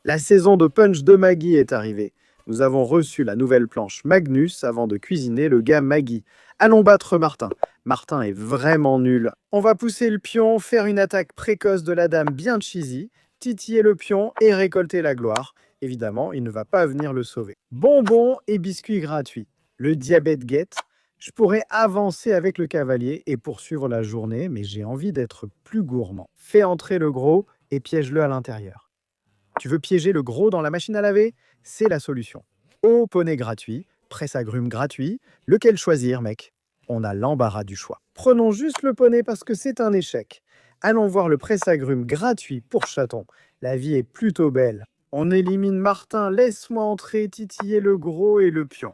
La saison de punch de Maggie est arrivée. Nous avons reçu la nouvelle planche Magnus avant de cuisiner le gars Maggie. Allons battre Martin. Martin est vraiment nul. On va pousser le pion, faire une attaque précoce de la dame bien cheesy, titiller le pion et récolter la gloire. Évidemment, il ne va pas venir le sauver. Bonbons et biscuits gratuits. Le diabète guette. Je pourrais avancer avec le cavalier et poursuivre la journée, mais j'ai envie d'être plus gourmand. Fais entrer le gros et piège-le à l'intérieur. Tu veux piéger le gros dans la machine à laver? C'est la solution. Au poney gratuit, presse-agrumes gratuit, lequel choisir, mec? On a l'embarras du choix. Prenons juste le poney parce que c'est un échec. Allons voir le presse-agrumes gratuit pour chaton. La vie est plutôt belle. On élimine Martin, laisse-moi entrer, titiller le gros et le pion.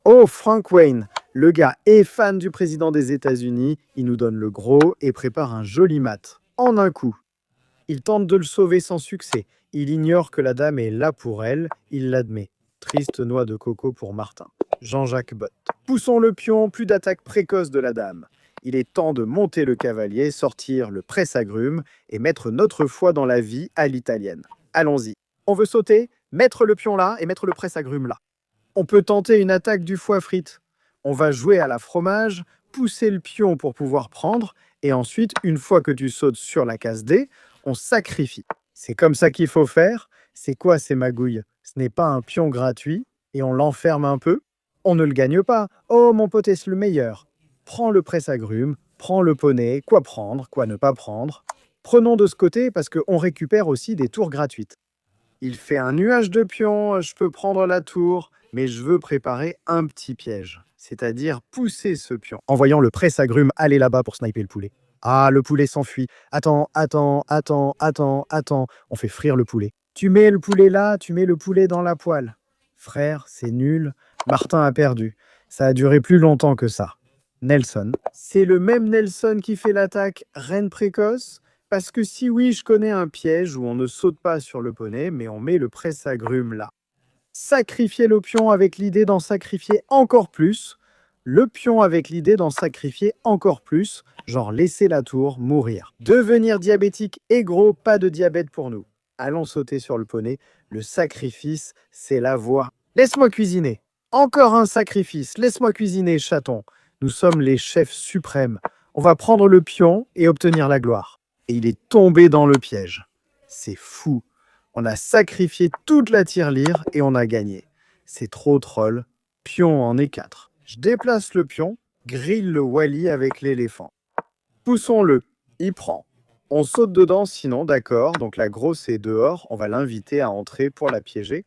Oh, Frank Wayne, le gars est fan du président des États-Unis, il nous donne le gros et prépare un joli mat. En un coup. Il tente de le sauver sans succès. Il ignore que la dame est là pour elle. Il l'admet. Triste noix de coco pour Martin. Jean-Jacques Bott. Poussons le pion, plus d'attaque précoce de la dame. Il est temps de monter le cavalier, sortir le presse-agrumes et mettre notre foi dans la vie à l'italienne. Allons-y. On veut sauter, mettre le pion là et mettre le presse-agrumes là. On peut tenter une attaque du foie frite. On va jouer à la fromage, pousser le pion pour pouvoir prendre, et ensuite, une fois que tu sautes sur la case D, on sacrifie. C'est comme ça qu'il faut faire. C'est quoi ces magouilles? Ce n'est pas un pion gratuit et on l'enferme un peu. On ne le gagne pas. Oh, mon pote est le meilleur. Prends le presse-agrumes, prends le poney, quoi prendre, quoi ne pas prendre. Prenons de ce côté parce qu'on récupère aussi des tours gratuites. Il fait un nuage de pions, je peux prendre la tour, mais je veux préparer un petit piège, c'est-à-dire pousser ce pion. En voyant le presse-agrumes aller là-bas pour sniper le poulet. Ah, le poulet s'enfuit. Attends. On fait frire le poulet. Tu mets le poulet là, tu mets le poulet dans la poêle. Frère, c'est nul. Martin a perdu. Ça a duré plus longtemps que ça. Nelson. C'est le même Nelson qui fait l'attaque reine précoce? Parce que si oui, je connais un piège où on ne saute pas sur le poney, mais on met le presse-agrumes là. Sacrifier le pion avec l'idée d'en sacrifier encore plus. Le pion avec l'idée d'en sacrifier encore plus, genre laisser la tour mourir. Devenir diabétique et gros, pas de diabète pour nous. Allons sauter sur le poney, le sacrifice, c'est la voie. Laisse-moi cuisiner. Encore un sacrifice, laisse-moi cuisiner, chaton. Nous sommes les chefs suprêmes. On va prendre le pion et obtenir la gloire. Et il est tombé dans le piège. C'est fou. On a sacrifié toute la tirelire et on a gagné. C'est trop troll. Pion en est 4. Je déplace le pion, grille le Wally avec l'éléphant. Poussons-le, il prend. On saute dedans sinon, d'accord, donc la grosse est dehors, on va l'inviter à entrer pour la piéger.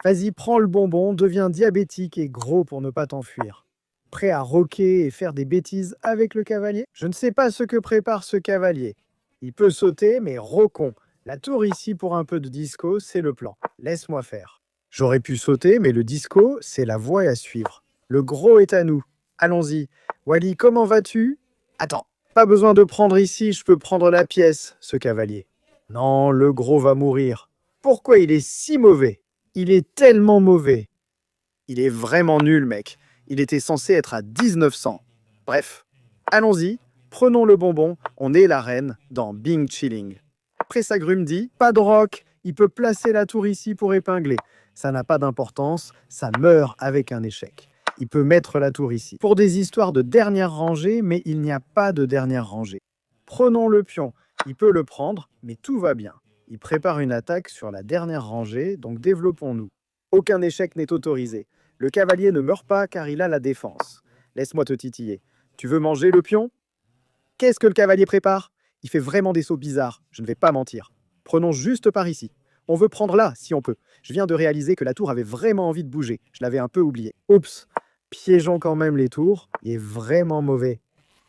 Vas-y, prends le bonbon, deviens diabétique et gros pour ne pas t'enfuir. Prêt à rocker et faire des bêtises avec le cavalier? Je ne sais pas ce que prépare ce cavalier. Il peut sauter, mais roquons. La tour ici pour un peu de disco, c'est le plan. Laisse-moi faire. J'aurais pu sauter, mais le disco, c'est la voie à suivre. Le gros est à nous. Allons-y. Wally, comment vas-tu? Attends, pas besoin de prendre ici, je peux prendre la pièce, ce cavalier. Non, le gros va mourir. Pourquoi il est si mauvais? Il est tellement mauvais. Il est vraiment nul, mec. Il était censé être à 1900. Bref, allons-y, prenons le bonbon, on est la reine dans Bing Chilling. Presse-agrumes dit, pas de rock, il peut placer la tour ici pour épingler. Ça n'a pas d'importance, ça meurt avec un échec. Il peut mettre la tour ici. Pour des histoires de dernière rangée, mais il n'y a pas de dernière rangée. Prenons le pion. Il peut le prendre, mais tout va bien. Il prépare une attaque sur la dernière rangée, donc développons-nous. Aucun échec n'est autorisé. Le cavalier ne meurt pas car il a la défense. Laisse-moi te titiller. Tu veux manger le pion? Qu'est-ce que le cavalier prépare? Il fait vraiment des sauts bizarres, je ne vais pas mentir. Prenons juste par ici. On veut prendre là, si on peut. Je viens de réaliser que la tour avait vraiment envie de bouger. Je l'avais un peu oublié. Oups. Piégeons quand même les tours, il est vraiment mauvais.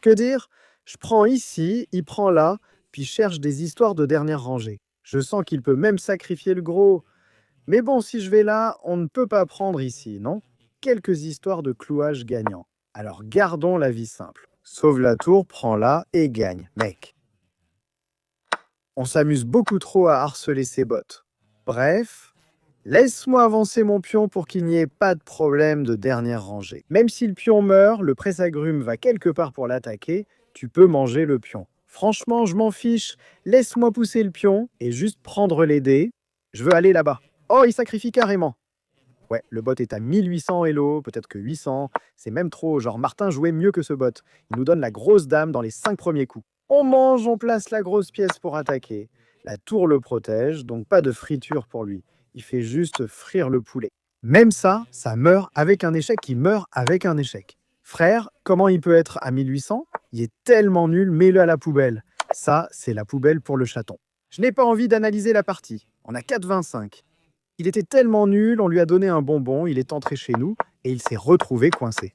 Que dire? Je prends ici, il prend là, puis cherche des histoires de dernière rangée. Je sens qu'il peut même sacrifier le gros. Mais bon, si je vais là, on ne peut pas prendre ici, non? Quelques histoires de clouage gagnant. Alors gardons la vie simple. Sauve la tour, prends là et gagne, mec. On s'amuse beaucoup trop à harceler ses bottes. Bref, laisse-moi avancer mon pion pour qu'il n'y ait pas de problème de dernière rangée. Même si le pion meurt, le presse-agrumes va quelque part pour l'attaquer, tu peux manger le pion. Franchement, je m'en fiche. Laisse-moi pousser le pion et juste prendre les dés. Je veux aller là-bas. Oh, il sacrifie carrément. Ouais, le bot est à 1800 Elo, peut-être que 800. C'est même trop. Genre, Martin jouait mieux que ce bot. Il nous donne la grosse dame dans les 5 premiers coups. On mange, on place la grosse pièce pour attaquer. La tour le protège, donc pas de friture pour lui. Il fait juste frire le poulet. Même ça meurt avec un échec qui meurt avec un échec. Frère, comment il peut être à 1800? Il est tellement nul, mets-le à la poubelle. Ça, c'est la poubelle pour le chaton. Je n'ai pas envie d'analyser la partie. On a 4,25. Il était tellement nul, on lui a donné un bonbon, il est entré chez nous et il s'est retrouvé coincé.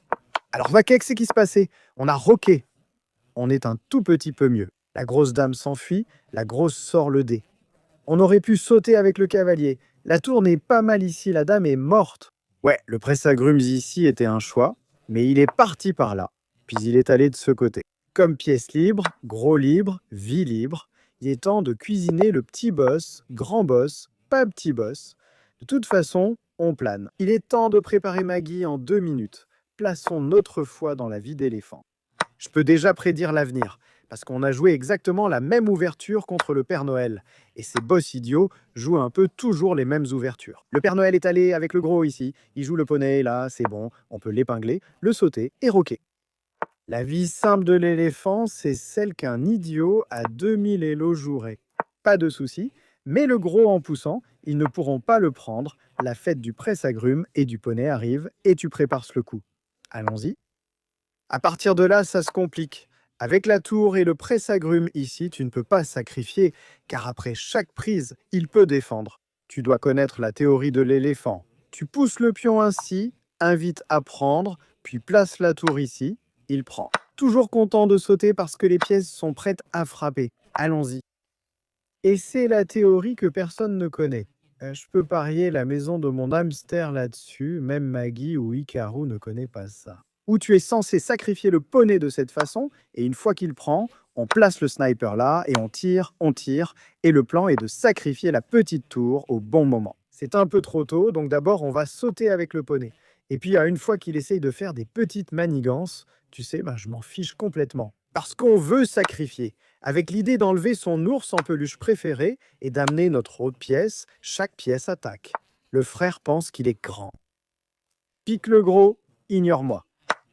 Alors Vakek, c'est qui se passait? On a roqué. On est un tout petit peu mieux. La grosse dame s'enfuit, la grosse sort le dé. On aurait pu sauter avec le cavalier. La tour n'est pas mal ici, la dame est morte. Ouais, le presse-agrumes ici était un choix, mais il est parti par là, puis il est allé de ce côté. Comme pièce libre, gros libre, vie libre, il est temps de cuisiner le petit boss, grand boss, pas petit boss. De toute façon, on plane. Il est temps de préparer Maggie en 2 minutes. Plaçons notre foi dans la vie d'éléphant. Je peux déjà prédire l'avenir, parce qu'on a joué exactement la même ouverture contre le Père Noël. Et ces boss idiots jouent un peu toujours les mêmes ouvertures. Le Père Noël est allé avec le gros ici, il joue le poney, là, c'est bon, on peut l'épingler, le sauter et roquer. La vie simple de l'éléphant, c'est celle qu'un idiot à 2000 élos jouerait. Pas de souci, mais le gros en poussant, ils ne pourront pas le prendre. La fête du presse-agrumes et du poney arrive et tu prépares le coup. Allons-y. À partir de là, ça se complique. Avec la tour et le presse-agrumes ici, tu ne peux pas sacrifier, car après chaque prise, il peut défendre. Tu dois connaître la théorie de l'éléphant. Tu pousses le pion ainsi, invite à prendre, puis place la tour ici, il prend. Toujours content de sauter parce que les pièces sont prêtes à frapper. Allons-y. Et c'est la théorie que personne ne connaît. Je peux parier la maison de mon hamster là-dessus, même Maggie ou Hikaru ne connaît pas ça. Où tu es censé sacrifier le poney de cette façon, et une fois qu'il prend, on place le sniper là, et on tire, et le plan est de sacrifier la petite tour au bon moment. C'est un peu trop tôt, donc d'abord on va sauter avec le poney. Et puis une fois qu'il essaye de faire des petites manigances, tu sais, je m'en fiche complètement. Parce qu'on veut sacrifier, avec l'idée d'enlever son ours en peluche préféré et d'amener notre autre pièce, chaque pièce attaque. Le frère pense qu'il est grand. Pique le gros, ignore-moi.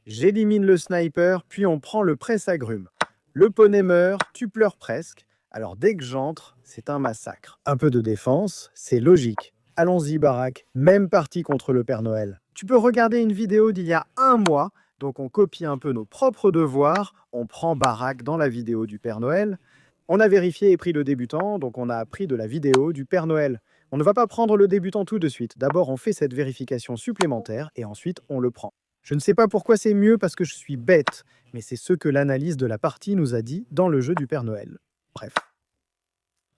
J'élimine le sniper, puis on prend le presse-agrumes. Le poney meurt, tu pleures presque. Alors dès que j'entre, c'est un massacre. Un peu de défense, c'est logique. Allons-y, Barack, même partie contre le Père Noël. Tu peux regarder une vidéo d'il y a 1 mois, donc on copie un peu nos propres devoirs, on prend Barack dans la vidéo du Père Noël. On a vérifié et pris le débutant, donc on a appris de la vidéo du Père Noël. On ne va pas prendre le débutant tout de suite. D'abord, on fait cette vérification supplémentaire et ensuite, on le prend. Je ne sais pas pourquoi c'est mieux parce que je suis bête, mais c'est ce que l'analyse de la partie nous a dit dans le jeu du Père Noël. Bref.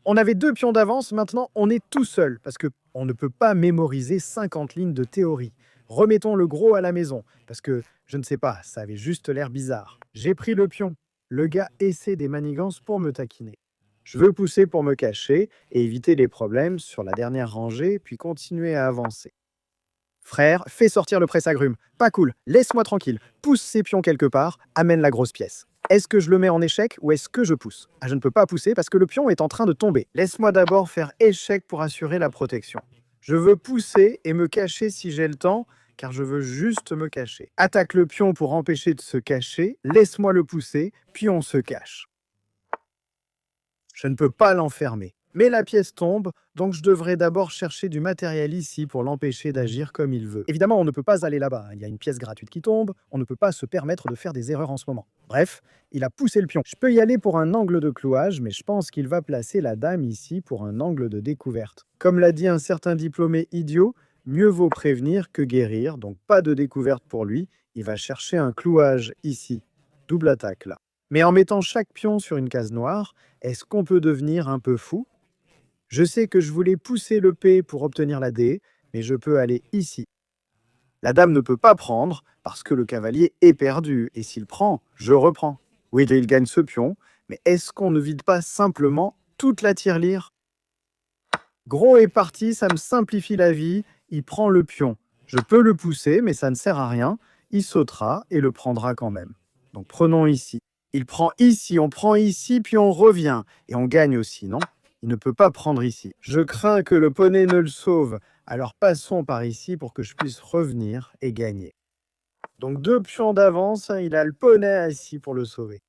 On avait 2 pions d'avance, maintenant on est tout seul, parce que on ne peut pas mémoriser 50 lignes de théorie. Remettons le gros à la maison, parce que, je ne sais pas, ça avait juste l'air bizarre. J'ai pris le pion. Le gars essaie des manigances pour me taquiner. Je veux pousser pour me cacher et éviter les problèmes sur la dernière rangée, puis continuer à avancer. Frère, fais sortir le presse-agrumes. Pas cool, laisse-moi tranquille. Pousse ces pions quelque part, amène la grosse pièce. Est-ce que je le mets en échec ou est-ce que je pousse? Je ne peux pas pousser parce que le pion est en train de tomber. Laisse-moi d'abord faire échec pour assurer la protection. Je veux pousser et me cacher si j'ai le temps, car je veux juste me cacher. Attaque le pion pour empêcher de se cacher, laisse-moi le pousser, puis on se cache. Je ne peux pas l'enfermer. Mais la pièce tombe, donc je devrais d'abord chercher du matériel ici pour l'empêcher d'agir comme il veut. Évidemment, on ne peut pas aller là-bas. Il y a une pièce gratuite qui tombe, on ne peut pas se permettre de faire des erreurs en ce moment. Bref, il a poussé le pion. Je peux y aller pour un angle de clouage, mais je pense qu'il va placer la dame ici pour un angle de découverte. Comme l'a dit un certain diplômé idiot, mieux vaut prévenir que guérir, donc pas de découverte pour lui. Il va chercher un clouage ici. Double attaque là. Mais en mettant chaque pion sur une case noire, est-ce qu'on peut devenir un peu fou? Je sais que je voulais pousser le P pour obtenir la D, mais je peux aller ici. La dame ne peut pas prendre parce que le cavalier est perdu, et s'il prend, je reprends. Oui, il gagne ce pion, mais est-ce qu'on ne vide pas simplement toute la tirelire? Gros est parti, ça me simplifie la vie, il prend le pion. Je peux le pousser, mais ça ne sert à rien, il sautera et le prendra quand même. Donc prenons ici. Il prend ici, on prend ici, puis on revient, et on gagne aussi, non? Il ne peut pas prendre ici. Je crains que le poney ne le sauve. Alors passons par ici pour que je puisse revenir et gagner. Donc 2 pions d'avance, il a le poney ici pour le sauver.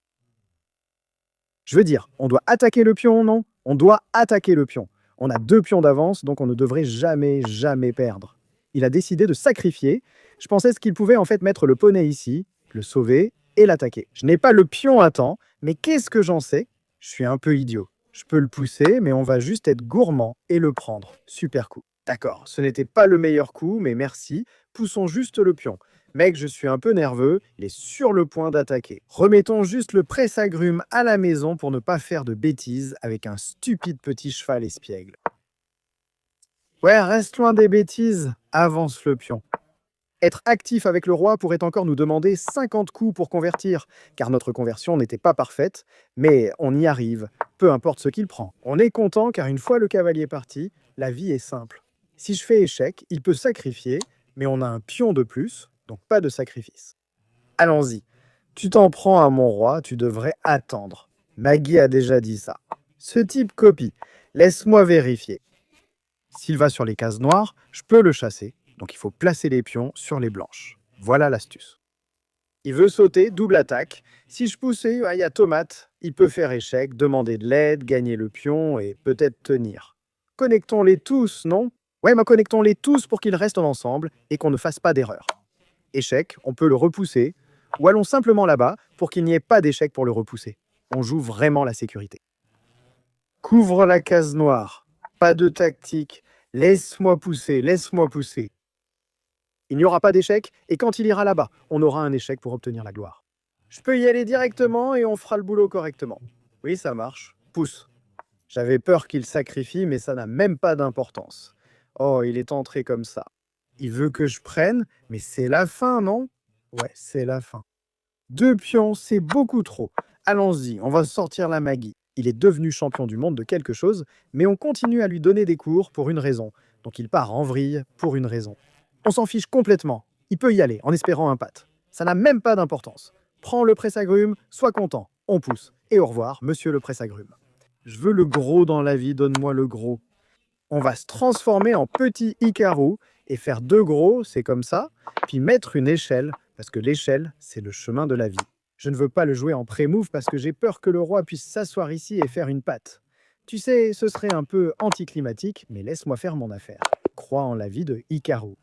Je veux dire, on doit attaquer le pion, non? On doit attaquer le pion. On a 2 pions d'avance, donc on ne devrait jamais, jamais perdre. Il a décidé de sacrifier. Je pensais qu'il pouvait en fait mettre le poney ici, le sauver et l'attaquer. Je n'ai pas le pion à temps, mais qu'est-ce que j'en sais? Je suis un peu idiot. Je peux le pousser, mais on va juste être gourmand et le prendre. Super coup. D'accord, ce n'était pas le meilleur coup, mais merci. Poussons juste le pion. Mec, je suis un peu nerveux, il est sur le point d'attaquer. Remettons juste le presse-agrumes à la maison pour ne pas faire de bêtises avec un stupide petit cheval espiègle. Ouais, reste loin des bêtises, avance le pion. Être actif avec le roi pourrait encore nous demander 50 coups pour convertir, car notre conversion n'était pas parfaite, mais on y arrive, peu importe ce qu'il prend. On est content car une fois le cavalier parti, la vie est simple. Si je fais échec, il peut sacrifier, mais on a un pion de plus, donc pas de sacrifice. Allons-y. Tu t'en prends à mon roi, tu devrais attendre. Maggie a déjà dit ça. Ce type copie. Laisse-moi vérifier. S'il va sur les cases noires, je peux le chasser. Donc il faut placer les pions sur les blanches. Voilà l'astuce. Il veut sauter, double attaque. Si je pousse, il y a tomate. Il peut faire échec, demander de l'aide, gagner le pion et peut-être tenir. Connectons-les tous, non? Ouais, mais connectons-les tous pour qu'ils restent ensemble et qu'on ne fasse pas d'erreur. Échec, on peut le repousser. Ou allons simplement là-bas pour qu'il n'y ait pas d'échec pour le repousser. On joue vraiment la sécurité. Couvre la case noire. Pas de tactique. Laisse-moi pousser, laisse-moi pousser. Il n'y aura pas d'échec, et quand il ira là-bas, on aura un échec pour obtenir la gloire. Je peux y aller directement et on fera le boulot correctement. Oui, ça marche. Pousse. J'avais peur qu'il sacrifie, mais ça n'a même pas d'importance. Oh, il est entré comme ça. Il veut que je prenne, mais c'est la fin, non? Ouais, c'est la fin. 2 pions, c'est beaucoup trop. Allons-y, on va sortir la Maggie. Il est devenu champion du monde de quelque chose, mais on continue à lui donner des cours pour une raison. Donc il part en vrille pour une raison. On s'en fiche complètement. Il peut y aller en espérant un pat. Ça n'a même pas d'importance. Prends le presse-agrumes, sois content. On pousse. Et au revoir, monsieur le presse-agrumes. Je veux le gros dans la vie, donne-moi le gros. On va se transformer en petit Ikaru et faire 2 gros, c'est comme ça, puis mettre une échelle, parce que l'échelle, c'est le chemin de la vie. Je ne veux pas le jouer en pré-move parce que j'ai peur que le roi puisse s'asseoir ici et faire une patte. Tu sais, ce serait un peu anticlimatique, mais laisse-moi faire mon affaire. Crois en la vie de Ikaru.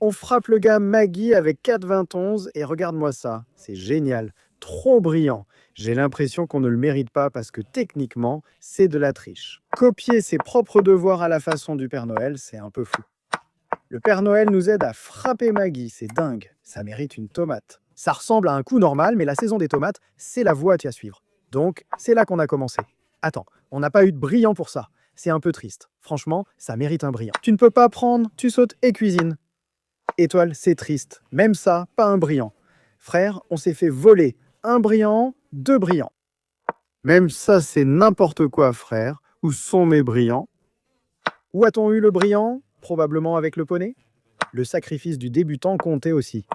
On frappe le gars Maggie avec 4,21 et regarde-moi ça, c'est génial, trop brillant. J'ai l'impression qu'on ne le mérite pas parce que techniquement, c'est de la triche. Copier ses propres devoirs à la façon du Père Noël, c'est un peu fou. Le Père Noël nous aide à frapper Maggie, c'est dingue, ça mérite une tomate. Ça ressemble à un coup normal, mais la saison des tomates, c'est la voie à suivre. Donc, c'est là qu'on a commencé. Attends, on n'a pas eu de brillant pour ça. C'est un peu triste. Franchement, ça mérite un brillant. Tu ne peux pas prendre, tu sautes et cuisines. Étoile, c'est triste. Même ça, pas un brillant. Frère, on s'est fait voler. 1 brillant, 2 brillants. Même ça, c'est n'importe quoi, frère. Où sont mes brillants? Où a-t-on eu le brillant? Probablement avec le poney. Le sacrifice du débutant comptait aussi.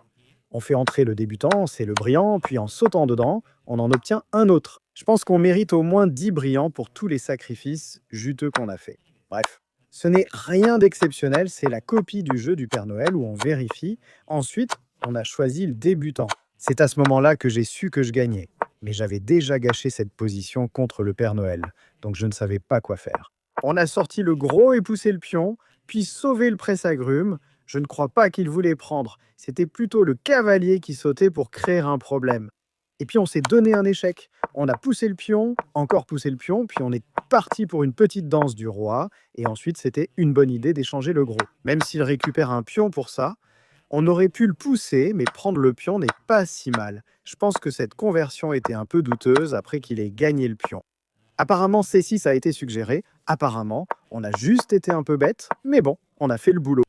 On fait entrer le débutant, c'est le brillant, puis en sautant dedans, on en obtient un autre. Je pense qu'on mérite au moins 10 brillants pour tous les sacrifices juteux qu'on a fait. Bref. Ce n'est rien d'exceptionnel, c'est la copie du jeu du Père Noël où on vérifie. Ensuite, on a choisi le débutant. C'est à ce moment-là que j'ai su que je gagnais. Mais j'avais déjà gâché cette position contre le Père Noël, donc je ne savais pas quoi faire. On a sorti le gros et poussé le pion, puis sauvé le presse-agrumes. Je ne crois pas qu'il voulait prendre. C'était plutôt le cavalier qui sautait pour créer un problème. Et puis on s'est donné un échec. On a poussé le pion, encore poussé le pion, puis on est parti pour une petite danse du roi, et ensuite c'était une bonne idée d'échanger le gros. Même s'il récupère un pion pour ça, on aurait pu le pousser, mais prendre le pion n'est pas si mal. Je pense que cette conversion était un peu douteuse après qu'il ait gagné le pion. Apparemment, C6 a été suggéré. Apparemment, on a juste été un peu bête, mais bon, on a fait le boulot.